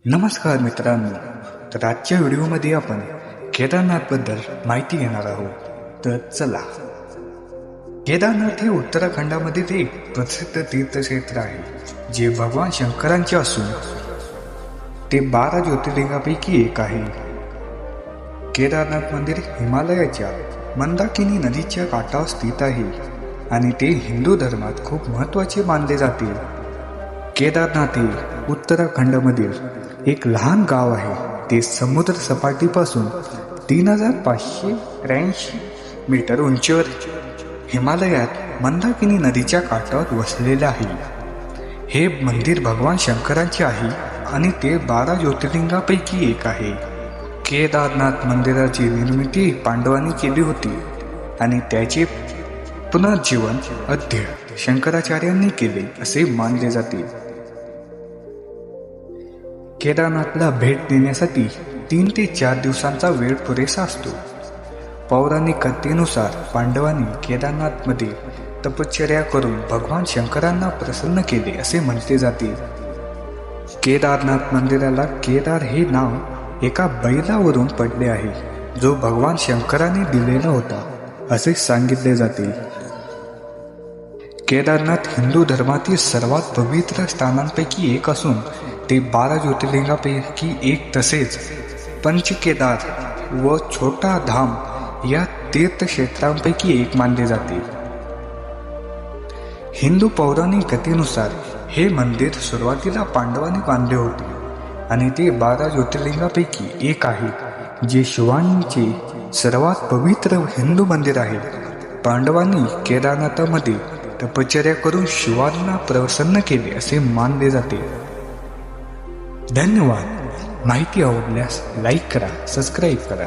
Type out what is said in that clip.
नमस्कार मित्रांनो, तर आजच्या व्हिडिओमध्ये आपण केदारनाथबद्दल माहिती घेणार आहोत. तर चला. केदारनाथ हे उत्तराखंडामधील एक प्रसिद्ध तीर्थक्षेत्र आहे जे भगवान शंकरांचे असून ते 12 ज्योतिर्लिंगापैकी एक आहे. केदारनाथ मंदिर हिमालयाच्या मंदाकिनी नदीच्या काठावर स्थित आहे आणि ते हिंदू धर्मात खूप महत्त्वाचे मानले जाते. केदारनाथ हे उत्तराखंडमधील एक लहान गाव आहे. ते समुद्र सपाटीपासून 3583 मीटर उंचीवर हिमालयात मंदाकिनी नदीच्या काठावर वसलेले आहे. हे मंदिर भगवान शंकरांचे आहे आणि ते 12 ज्योतिर्लिंगापैकी एक आहे. केदारनाथ मंदिराची निर्मिती पांडवांनी केली होती आणि त्याचे पुनर्जीवन आद्य शंकराचार्यांनी केले असे मानले जाते. केदारनाथला भेट देण्यासाठी 3 ते 4 दिवसांचा वेळ पुरेसा असतो. पौराणिक कथेनुसार पांडवांनी केदारनाथमध्ये तपश्चर्या करून भगवान शंकरांना प्रसन्न केले असे म्हटले जाते. केदारनाथ मंदिराला केदार हे नाव एका बैलावरून पडले आहे जो भगवान शंकरांनी दिलेला होता असे सांगितले जाते. केदारनाथ हिंदू धर्मातील सर्वात पवित्र स्थानांपैकी एक असून ते 12 ज्योतिर्लिंगापैकी एक तसेच पंचकेदार व छोटा धाम या तीर्थक्षेत्रांपैकी एक मानले जाते. हिंदू पौराणिक कथेनुसार हे मंदिर सुरुवातीला पांडवांनी बांधले होते आणि ते 12 ज्योतिर्लिंगापैकी एक आहे जे शिवांचे सर्वात पवित्र हिंदू मंदिर आहे. पांडवांनी केदारनाथामध्ये तपश्चर्या करून शिवांना प्रसन्न केले असे मानले जाते. धन्यवाद. माहिती आवडल्यास लाईक करा, सबस्क्राईब करा.